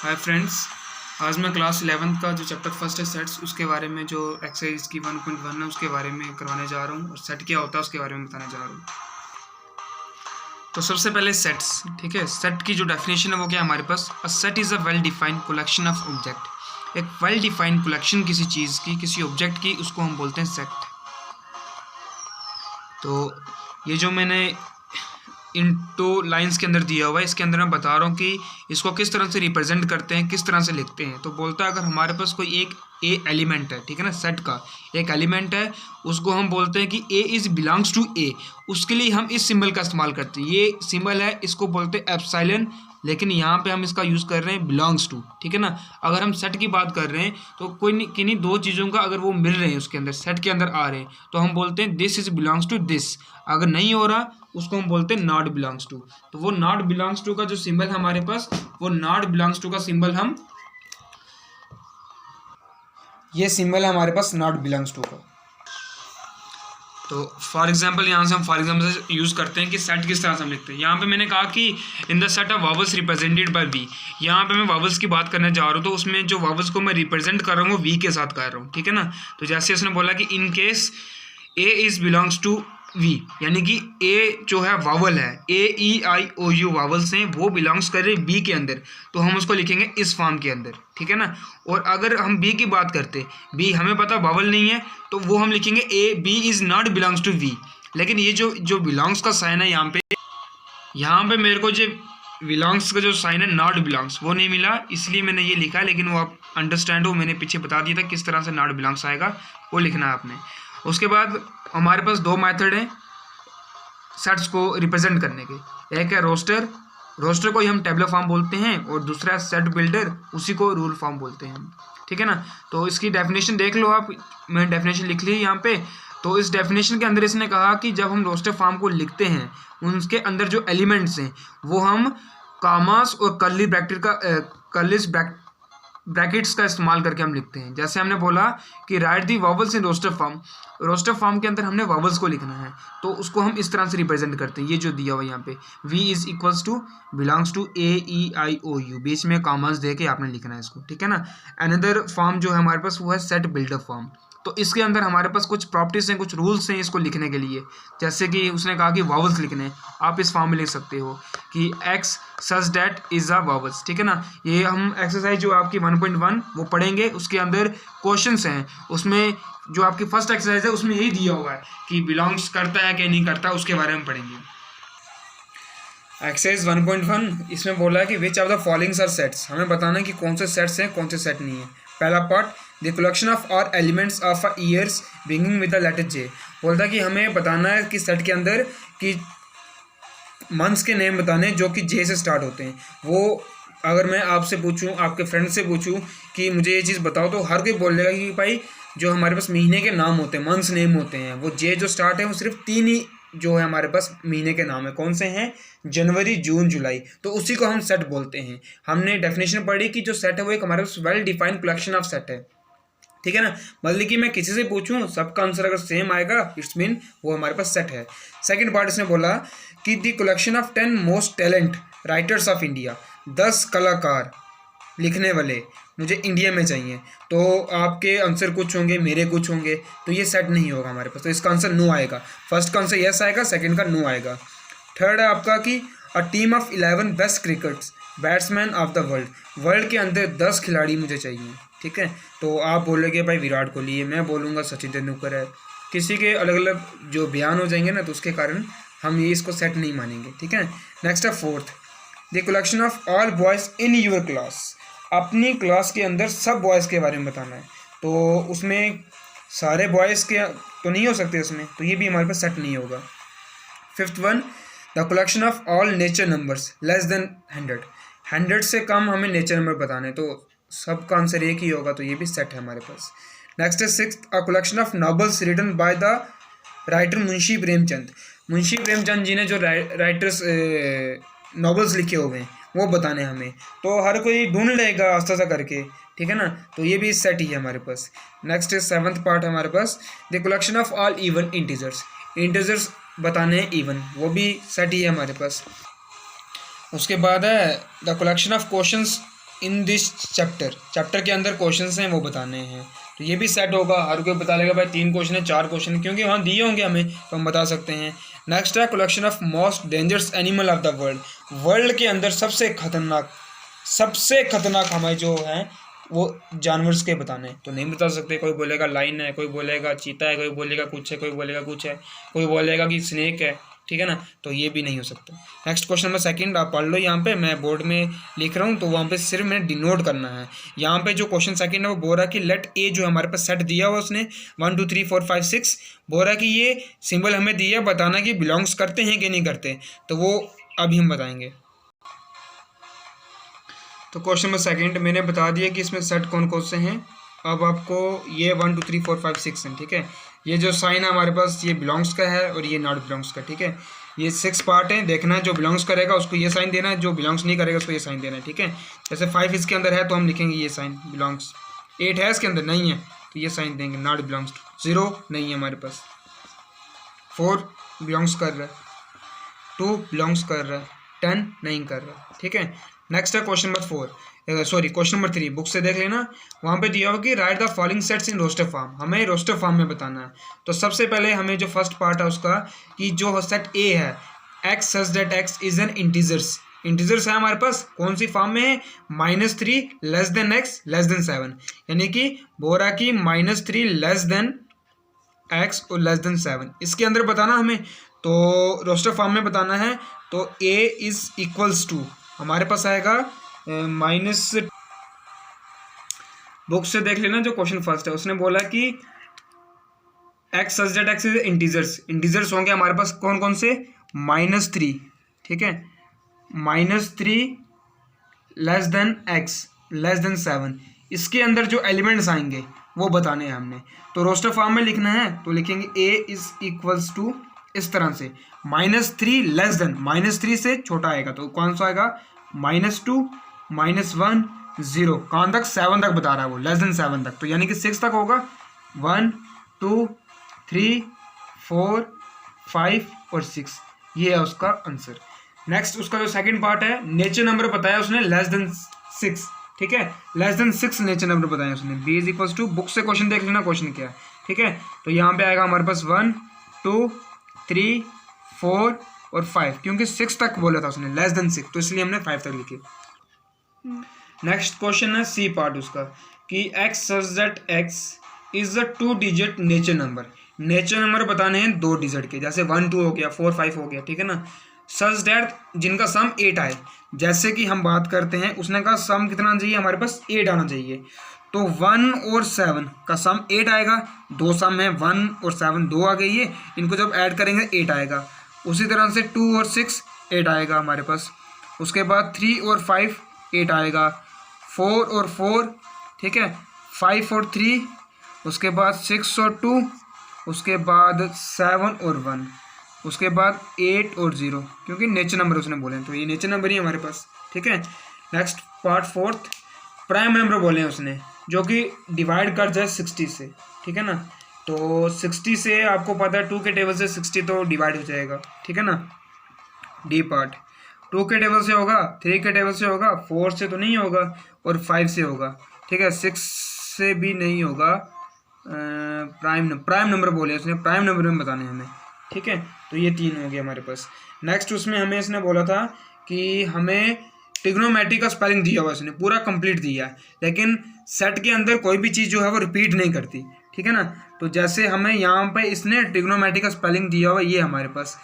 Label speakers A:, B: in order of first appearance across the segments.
A: Hi friends, आज मैं class 11th का जो चैप्टर फर्स्ट है सेट्स, उसके बारे में जो एक्सरसाइज की 1.1 है उसके बारे में करवाने जा रहा हूँ और सेट क्या होता है उसके बारे में बताने जा रहा हूँ। तो सबसे पहले सेट्स, ठीक है। सेट की जो डेफिनेशन है वो क्या है हमारे पास, a set is a well defined collection of object. एक वेल डिफाइंड कलेक्शन किसी चीज़ की, किसी ऑब्जेक्ट की, उसको हम बोलते हैं सेट। तो ये जो मैंने इन टू लाइंस के अंदर दिया हुआ है, इसके अंदर मैं बता रहा हूँ कि इसको किस तरह से रिप्रेजेंट करते हैं, किस तरह से लिखते हैं। तो बोलता है अगर हमारे पास कोई एक ए एलिमेंट है, ठीक है ना, सेट का एक एलिमेंट है, उसको हम बोलते हैं कि ए इज़ बिलोंग्स टू ए। उसके लिए हम इस सिंबल का इस्तेमाल करते हैं। ये सिंबल है, इसको बोलते हैं एप्सिलॉन, लेकिन यहाँ पे हम इसका यूज़ कर रहे हैं बिलोंग्स टू, ठीक है ना। अगर हम सेट की बात कर रहे हैं तो कोई किन्हीं दो चीज़ों का अगर वो मिल रहे हैं, उसके अंदर सेट के अंदर आ रहे हैं, तो हम बोलते हैं this is belongs to this. अगर नहीं हो रहा उसको हम बोलते हैं नॉट बिलोंग्स टू। तो वो नॉट बिलोंग्स टू का जो सिंबल है हमारे पास, वो नॉट बिलोंग्स टू का सिंबल हम, ये सिंबल है हमारे पास नॉट बिलोंग्स टू का। तो फॉर एग्जाम्पल यहाँ से हम फॉर एग्जाम्पल से यूज़ करते हैं कि सेट किस तरह से हम लिखते हैं। यहाँ पे मैंने कहा कि in the set of vowels represented by v. यहाँ पे मैं वावल्स की बात करने जा रहा हूँ, तो उसमें जो वावल्स को मैं रिप्रेजेंट कर रहा हूँ वो वी के साथ कर रहा हूँ, ठीक है ना। तो जैसे उसने बोला कि in case a is belongs to v, यानी कि ए जो है वावल है, ए e i o you vowels हैं, वो बिलोंग्स कर रहे बी के अंदर, तो हम उसको लिखेंगे इस फॉर्म के अंदर, ठीक है ना। और अगर हम बी की बात करते, बी हमें पता वावल नहीं है, तो वो हम लिखेंगे a b is not belongs to v. लेकिन ये जो बिलोंग्स का साइन है यहाँ पे मेरे को जो बिलोंग्स का जो साइन है नॉट बिलोंग्स वो नहीं मिला, इसलिए मैंने ये लिखा है। लेकिन वो आप अंडरस्टैंड हो, मैंने पीछे बता दिया था किस तरह से नॉट बिलोंग्स आएगा, वो लिखना है आपने। उसके बाद हमारे पास दो मेथड हैं सेट्स को रिप्रेजेंट करने के। एक है रोस्टर, रोस्टर को ही हम टेबलर फॉर्म बोलते हैं, और दूसरा है सेट बिल्डर, उसी को रूल फॉर्म बोलते हैं, ठीक है ना। तो इसकी डेफिनेशन देख लो आप, मैंने डेफिनेशन लिख ली है यहाँ पे। तो इस डेफिनेशन के अंदर इसने कहा कि जब हम रोस्टर फॉर्म को लिखते हैं, उनके अंदर जो एलिमेंट्स हैं वो हम कामास और कर्ली ब्रैकेट्स का इस्तेमाल करके हम लिखते हैं। जैसे हमने बोला कि write the vowels in roster form, roster form के अंदर हमने वॉवल्स को लिखना है, तो उसको हम इस तरह से रिप्रेजेंट करते हैं। ये जो दिया हुआ यहाँ पे v is equals to belongs to a e i o u, बीच में कॉमास दे के आपने लिखना है इसको, ठीक है ना। अनदर फॉर्म जो है हमारे पास वो है सेट बिल्डर फॉर्म। तो इसके अंदर हमारे पास कुछ प्रॉपर्टीज हैं, कुछ रूल्स हैं इसको लिखने के लिए। जैसे कि उसने कहा कि वॉवल्स लिखने हैं, आप इस फॉर्म में लिख सकते हो कि x such that is a vowels, ठीक है ना। ये हम एक्सरसाइज जो आपकी 1.1 वो पढ़ेंगे, उसके अंदर क्वेश्चंस हैं, उसमें जो आपकी फर्स्ट एक्सरसाइज है उसमें यही दिया हुआ है कि बिलोंग्स करता है कि नहीं करता, उसके बारे में पढ़ेंगे। एक्सरसाइज 1.1 इसमें बोला है कि which of the followings are sets, हमें बताना है कि कौन से सेट्स हैं कौन से सेट नहीं है। पहला part, the collection of all elements of a years beginning with the letter J. बोलता है कि हमें बताना है कि सेट के अंदर कि मंथ्स के नेम बताने जो कि जे से स्टार्ट होते हैं। वो अगर मैं आपसे पूछूं, आपके फ्रेंड से पूछूं कि मुझे ये चीज़ बताओ, तो हर कोई बोलेगा कि भाई जो हमारे पास महीने के नाम होते हैं, मंथ्स नेम होते हैं, वो जे जो स्टार्ट है वो सिर्फ 3 ही जो है हमारे पास महीने के नाम है। कौन से हैं? जनवरी, जून, जुलाई। तो उसी को हम सेट बोलते हैं। हमने डेफिनेशन पढ़ी कि जो सेट है वो एक हमारे पास well defined collection of set है, ठीक है ना। मतलब कि मैं किसी से पूछूं, सबका आंसर अगर सेम आएगा, इट्स मीन वो हमारे पास सेट है। सेकंड पार्ट इसने बोला कि the collection of 10 most talent writers of India, 10 कलाकार लिखने वाले मुझे इंडिया में चाहिए। तो आपके आंसर कुछ होंगे, मेरे कुछ होंगे, तो ये सेट नहीं होगा हमारे पास। तो इसका आंसर नो आएगा। फर्स्ट का आंसर यस आएगा, सेकंड का नो आएगा। थर्ड है आपका कि a team of 11 best crickets batsman of the world, world के अंदर 10 खिलाड़ी मुझे चाहिए, ठीक है। तो आप बोलोगे भाई विराट कोहली है, मैं बोलूँगा सचिन तेंदुलकर है, किसी के अलग अलग जो बयान हो जाएंगे ना, तो उसके कारण हम ये इसको सेट नहीं मानेंगे, ठीक है। नेक्स्ट है fourth, the collection of all boys in your class, अपनी क्लास के अंदर सब बॉयज़ के बारे में बताना है। तो उसमें सारे बॉयज़ के तो नहीं हो सकते उसमें, तो ये भी हमारे पास सेट नहीं होगा। Fifth one, the collection of all nature numbers less than 100 से कम हमें नेचर नंबर बताने, तो सबका आंसर एक ही होगा, तो ये भी सेट है हमारे पास। नेक्स्ट है sixth, a collection of novels written by the writer Munshi Premchand. Munshi Premchand ji ने जो राइटर्स नॉवेल्स लिखे हुए हैं वो बताने हमें, तो हर कोई ढूंढ लेगा आस्ता आस्ता करके, ठीक है ना। तो ये भी सेट ही है हमारे पास। नेक्स्ट है सेवन्थ पार्ट हमारे पास, the collection of all even integers, integers बताने हैं इवन, वो भी सेट ही है हमारे पास। उसके बाद है the collection of questions in this chapter के अंदर क्वेश्चंस हैं वो बताने हैं। तो ये भी सेट होगा, हर कोई बता लेगा भाई 3 क्वेश्चन है 4 क्वेश्चन है, क्योंकि वहाँ दिए होंगे हमें तो हम बता सकते हैं। नेक्स्ट है collection of most dangerous animal of the world. World के अंदर सबसे खतरनाक हमारे जो हैं वो जानवर्स के बताने हैं। तो नहीं बता सकते, कोई बोलेगा लाइन है, कोई बोलेगा चीता है, कोई बोलेगा कुछ है, कोई बोलेगा कुछ है, कोई बोलेगा कि स्नेक है, ठीक है ना। तो ये भी नहीं हो सकता। नेक्स्ट क्वेश्चन नंबर 2 आप पढ़ लो, यहाँ पे मैं बोर्ड में लिख रहा हूँ तो वहाँ पे सिर्फ मैंने डिनोट करना है। यहाँ पे जो क्वेश्चन 2 है वो बोल रहा है कि लेट ए, जो हमारे पास सेट दिया हुआ उसने 1 2 3 4 5 6, बोल रहा है कि ये सिंबल हमें दिया, बताना कि बिलोंग्स करते हैं कि नहीं करते, तो वो अभी हम बताएंगे। तो क्वेश्चन नंबर 2 मैंने बता दिया कि इसमें सेट कौन कौन से हैं। अब आपको ये 1 2 3 4 5 6 हैं, ठीक है। ये जो साइन है हमारे पास ये बिलोंग्स का है और ये नॉट बिलोंग्स का, ठीक है। ये 6 पार्ट हैं, देखना है जो बिलोंग्स करेगा उसको ये साइन देना है, जो बिलोंग्स नहीं करेगा उसको ये साइन देना है, ठीक है। जैसे 5 इसके अंदर है तो हम लिखेंगे ये साइन बिलोंग्स। 8 है इसके अंदर, नहीं है तो ये साइन देंगे नॉट बिलोंग्स टू। 0 नहीं है हमारे पास। 4 बिलोंग्स कर रहा है, 2 बिलोंग्स कर रहा है, 10 नहीं कर रहा, ठीक है। नेक्स्ट है क्वेश्चन नंबर 3, बुक से देख लेना। वहाँ पे दिया होगा कि write the following sets in roster form, हमें रोस्टर फॉर्म में बताना है। तो सबसे पहले हमें जो फर्स्ट पार्ट है उसका कि जो सेट ए है x such that x is N integers है हमारे पास, कौन सी फॉर्म में है, -3 less than x less than 7, यानी कि बोरा की -3 लेस देन एक्स और लेस देन 7 इसके अंदर बताना हमें। तो रोस्टर फॉर्म में बताना है तो ए इज इक्वल्स टू हमारे पास आएगा माइनस, बुक से देख लेना जो क्वेश्चन फर्स्ट है उसने बोला कि x such that x is integers होंगे हमारे पास कौन कौन से, -3, ठीक है, -3 less than x less than 7, इसके अंदर जो एलिमेंट्स आएंगे वो बताने हैं हमने। तो रोस्टर फॉर्म में लिखना है तो लिखेंगे ए इज इक्वल्स टू इस तरह से -3 लेस देन, -3 से छोटा आएगा तो कौन सा आएगा, -2 -1 0, कहाँ तक 7 तक बता रहा है वो, लेस देन 7 तक, तो यानी कि 6 तक होगा। 1 2 3 4 5 और 6, ये है उसका आंसर। नेक्स्ट उसका जो सेकंड पार्ट है नेचर नंबर बताया उसने लेस देन 6, ठीक है, लेस देन 6 नेचर नंबर बताया उसने। b is equals to, book से क्वेश्चन देख लेना क्वेश्चन क्या है, ठीक है। तो यहाँ पे आएगा हमारे पास 1 2 3 4 और 5, क्योंकि 6 तक बोला था उसने लेस देन 6, तो इसलिए हमने 5 तक लिखी। नेक्स्ट क्वेश्चन है सी पार्ट उसका कि x such that x is a 2 digit nature number बताने हैं 2 डिजिट के, जैसे 1 2 हो गया, 4 5 हो गया, ठीक है ना। सच दैट जिनका सम 8 आए, जैसे कि हम बात करते हैं उसने कहा सम कितना आना चाहिए, हमारे पास 8 आना चाहिए। तो 1 और 7 का सम 8 आएगा, 2 सम है 1 और 7 2 आ गई है, इनको जब ऐड करेंगे 8 आएगा। उसी तरह से 2 और 6 8 आएगा हमारे पास। उसके बाद 3 और 5 8 आएगा, 4 और 4, ठीक है, 5 और 3, उसके बाद 6 और 2, उसके बाद 7 और 1, उसके बाद 8 और 0, क्योंकि नेचर नंबर उसने बोले हैं तो ये नेचर नंबर ही है हमारे पास, ठीक है। नेक्स्ट पार्ट 4 प्राइम नंबर बोले हैं उसने, जो कि डिवाइड कर जाए 60 से, ठीक है ना। तो 60 से आपको पता है 2 के टेबल से 60 तो डिवाइड हो जाएगा, ठीक है ना। डी पार्ट 2 के टेबल से होगा, 3 के टेबल से होगा, 4 से तो नहीं होगा और 5 से होगा, ठीक है, 6 से भी नहीं होगा। प्राइम नंबर बोले उसने, प्राइम नंबर में बताने हमें, ठीक है। तो ये 3 हो गए हमारे पास। नेक्स्ट उसमें हमें इसने बोला था कि हमें ट्रिग्नोमेट्री का स्पेलिंग दिया हुआ इसने पूरा कंप्लीट दिया है, लेकिन सेट के अंदर कोई भी चीज़ जो है वो रिपीट नहीं करती, ठीक है ना। तो जैसे हमें यहाँ पे इसने ट्रिग्नोमेट्री का स्पेलिंग दिया हुआ ये हमारे पास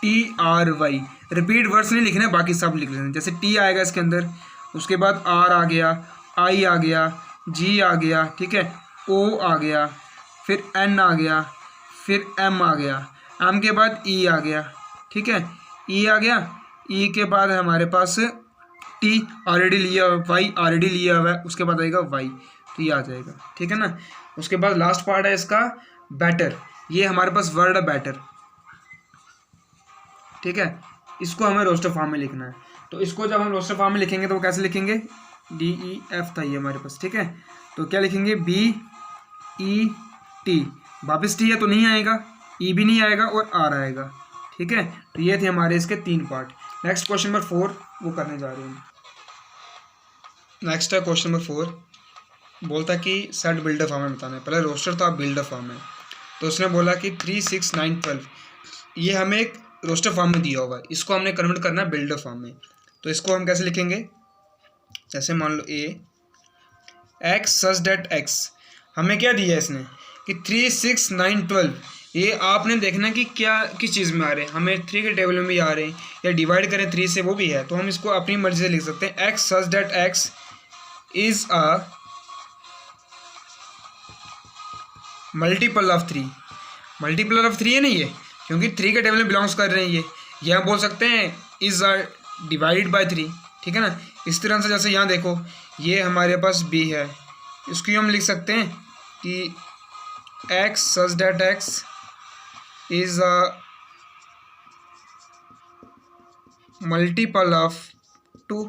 A: TRIGONOMETRY, रिपीट वर्ड्स नहीं लिखने, बाकी सब लिख लेने। जैसे टी आएगा इसके अंदर, उसके बाद आर आ गया, आई आ गया, जी आ गया, ठीक है, ओ आ गया, फिर एन आ गया, फिर एम आ गया, एम के बाद ई आ गया, ठीक है, ई आ गया, ई के बाद हमारे पास टी ऑलरेडी लिया हुआ, वाई ऑलरेडी लिया हुआ है, उसके बाद आएगा वाई, तो ये आ जाएगा, ठीक है ना। उसके बाद लास्ट पार्ट है इसका बैटर, ये हमारे पास वर्ड है बैटर, ठीक है, इसको हमें रोस्टर फॉर्म में लिखना है। तो इसको जब हम रोस्टर फॉर्म में लिखेंगे तो वो कैसे लिखेंगे, DEF था ये हमारे पास, ठीक है। तो क्या लिखेंगे, BET, वापस टी है तो नहीं आएगा, ई भी नहीं आएगा और आर आएगा, ठीक है, तो ये थे हमारे इसके 3 पार्ट। नेक्स्ट क्वेश्चन नंबर 4 वो करने जा रहे हैं। नेक्स्ट है क्वेश्चन नंबर 4, बोलता कि सेट बिल्डर फॉर्म में बताना है। पहले रोस्टर तो आप बिल्डर फॉर्म है, तो उसने बोला कि 3 6 9 12 ये हमें एक रोस्टर फॉर्म में दिया होगा, इसको हमने कन्वर्ट करना है बिल्डर फॉर्म में। तो इसको हम कैसे लिखेंगे, जैसे मान लो ए एक्स सच डेट एक्स, हमें क्या दिया है इसने कि 3 6 9 12, ये आपने देखना कि क्या किस चीज़ में आ रहे हैं, हमें 3 के टेबल में भी आ रहे हैं, या डिवाइड करें 3 से वो भी है, तो हम इसको अपनी मर्जी से लिख सकते हैं। X such that x is a multiple of 3, multiple of 3 है ना ये, क्योंकि 3 के टेबल में बिलोंग्स कर रहे हैं ये हम बोल सकते हैं इज़ अ डिवाइडेड बाय 3, ठीक है ना। इस तरह से जैसे यहाँ देखो ये हमारे पास बी है, इसको हम लिख सकते हैं कि x such that x is a multiple of 2,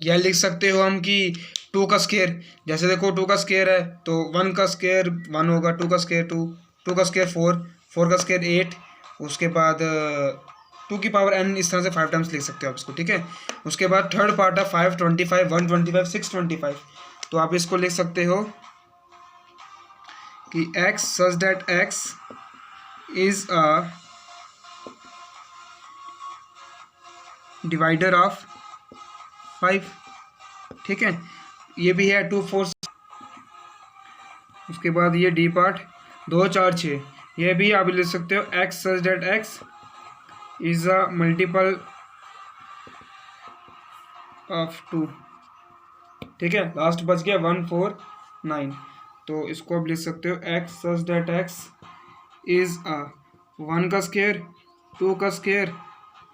A: या लिख सकते हो हम कि 2 का स्क्वायर, जैसे देखो 2 का स्क्वायर है तो 1 का स्क्वायर 1 होगा, 2 का स्क्वायर 2, 2 का स्क्वायर 4, 4 का स्क्वायर 8, उसके बाद 2 की पावर n, इस तरह से 5 टाइम्स लिख सकते हो आप इसको, ठीक है। उसके बाद थर्ड पार्ट है 5 25 125 625, तो आप इसको लिख सकते हो कि x such that x is a divider of 5, ठीक है। ये भी है 2 4, उसके बाद ये डी पार्ट 2 4 6, ये भी आप लिख सकते हो x such that x is a multiple of 2, ठीक है। लास्ट बच गया 1 4 9, तो इसको आप लिख सकते हो x such that x is a 1 का स्क्वायर 2 का स्क्वायर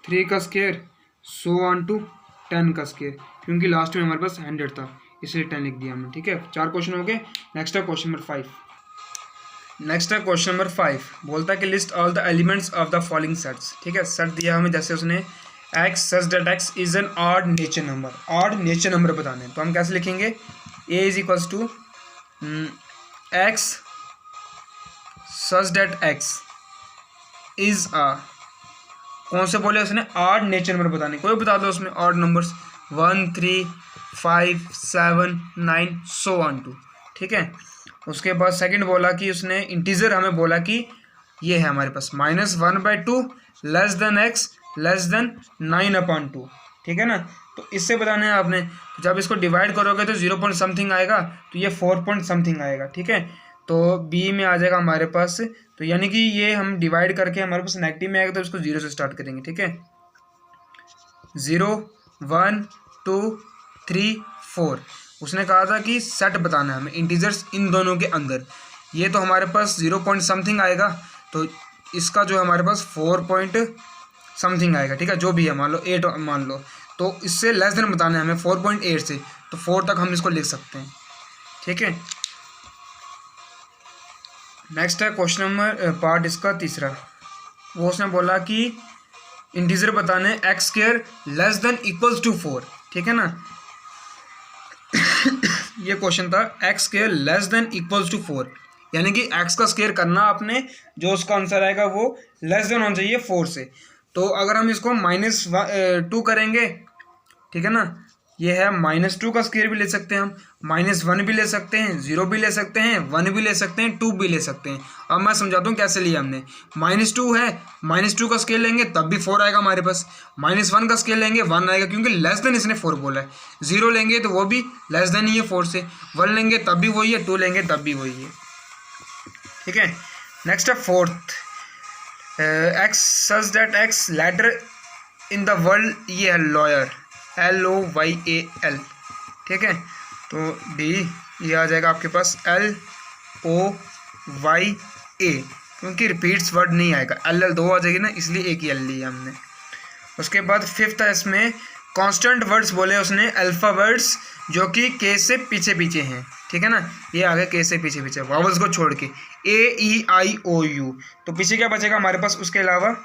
A: 3 का स्क्वायर सो ऑन टू 10 का स्क्वायर, क्योंकि लास्ट में हमारे पास 100 था इसलिए 10 लिख दिया हमने, ठीक है। 4 क्वेश्चन हो गए। नेक्स्ट है क्वेश्चन नंबर 5। नेक्स्ट है क्वेश्चन नंबर 5, बोलता है कि list all the elements of the following sets, ठीक है। सेट दिया हमें, जैसे उसने x such that x is an odd natural number, odd natural number बताने हैं, तो हम कैसे लिखेंगे, A is equals to x such that x is a, कौन से बोले उसने, ऑड नेचर नंबर बताने, कोई बता दो उसमें odd numbers 1 3 5 7 9 so on to, ठीक है। उसके बाद सेकंड बोला कि उसने इंटीजर हमें बोला कि ये है हमारे पास -1/2 less than x less than 9/2, ठीक है ना। तो इससे बताना है आपने, तो जब इसको डिवाइड करोगे तो 0 पॉइंट समथिंग आएगा, तो ये 4 पॉइंट समथिंग आएगा, ठीक है। तो बी में आ जाएगा हमारे पास, तो यानी कि ये हम डिवाइड करके हमारे पास नेगेटिव में आएगा, तो इसको 0 से स्टार्ट करेंगे, ठीक है। 0 1 2 3 4, उसने कहा था कि सेट बताना है हमें इंटीजर्स इन दोनों के अंदर, ये तो हमारे पास 0 पॉइंट समथिंग आएगा, तो इसका जो है हमारे पास 4 पॉइंट समथिंग आएगा, ठीक है, जो भी है, मान लो 8 मान लो, तो इससे लेस देन बताना है हमें 4.8 से, तो 4 तक हम इसको लिख सकते हैं, ठीक है। नेक्स्ट है क्वेश्चन नंबर पार्ट इसका तीसरा, वो उसने बोला कि इंटीजर बताने x square less than equals to 4, ठीक है ना। ये क्वेश्चन था x square less than equals to 4, यानी कि एक्स का स्क्वायर करना आपने, जो उसका आंसर आएगा वो लेस देन होना चाहिए 4 से। तो अगर हम इसको -2 करेंगे, ठीक है ना, ये है -2 का स्क्वायर भी ले सकते हैं हम, -1 भी ले सकते हैं, 0 भी ले सकते हैं, 1 भी ले सकते हैं, 2 भी ले सकते हैं। अब मैं समझाता हूँ कैसे लिया हमने। -2 है, -2 का स्केल लेंगे तब भी 4 आएगा हमारे पास, -1 का स्केल लेंगे 1 आएगा, क्योंकि लेस देन इसने 4 बोला है। 0 लेंगे तो वो भी लेस देन ही है 4 से, 1 लेंगे तब भी वही है, 2 लेंगे तब भी वही है, ठीक है। नेक्स्ट है fourth, x such that x letter in the world, ये है लॉयर, LOYAL, ठीक है। तो डी ये आ जाएगा आपके पास LOYA, क्योंकि रिपीट्स वर्ड नहीं आएगा, LL 2 आ जाएगी ना, इसलिए एक ही L लिया हमने। उसके बाद फिफ्थ है इसमें कांस्टेंट वर्ड्स बोले उसने, अल्फा वर्ड्स जो कि के से पीछे पीछे हैं, ठीक है ना, ये आ गए के से पीछे पीछे, वावल्स को छोड़ के AEIOU, तो पीछे क्या बचेगा हमारे पास उसके अलावा।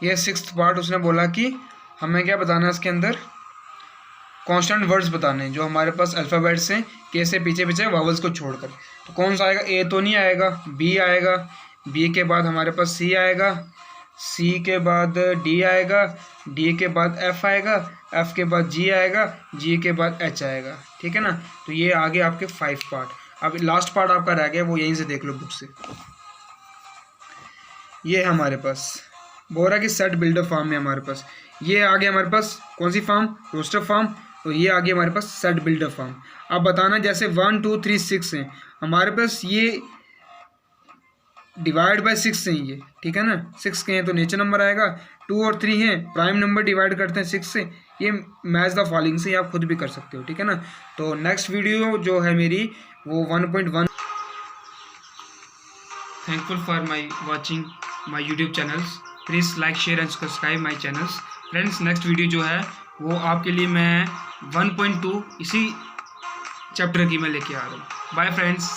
A: ये सिक्स्थ पार्ट उसने बोला कि हमें क्या बताना है इसके अंदर, कांस्टेंट वर्ड्स बताने जो हमारे पास अल्फ़ाबेट्स हैं के से पीछे पीछे वावल्स को छोड़कर। तो कौन सा आएगा, ए तो नहीं आएगा, बी आएगा, बी के बाद हमारे पास सी आएगा, सी के बाद डी आएगा, डी के बाद एफ आएगा, एफ के बाद जी आएगा, जी के बाद एच आएगा। ठीक है ना, तो ये आगे आपके 5 पार्ट। अब लास्ट पार्ट आपका रह गया, वो यहीं से देख लो बुक से। ये है हमारे पास बोल रहा कि सेट बिल्डर फॉर्म है हमारे पास। ये आगे हमारे पास कौन सी फॉर्म, रोस्टर फॉर्म, तो ये आगे हमारे पास सेट बिल्डर फॉर्म। अब बताना जैसे 1 2 3 6 हैं हमारे पास, ये डिवाइड बाय 6 हैं ये, ठीक है ना, 6 के हैं तो नेचर नंबर आएगा। 2 और 3 हैं प्राइम नंबर, डिवाइड करते हैं 6 से, ये मैच द फॉलोइंग से आप खुद भी कर सकते हो। ठीक है ना, तो नेक्स्ट वीडियो जो है मेरी वो 1.1। Thankful for my watching my YouTube channels, please like share and subscribe my channels. Friends next video जो है वो आपके लिए मैं 1.2 इसी चैप्टर की मैं लेके आ रहा हूँ। Bye friends.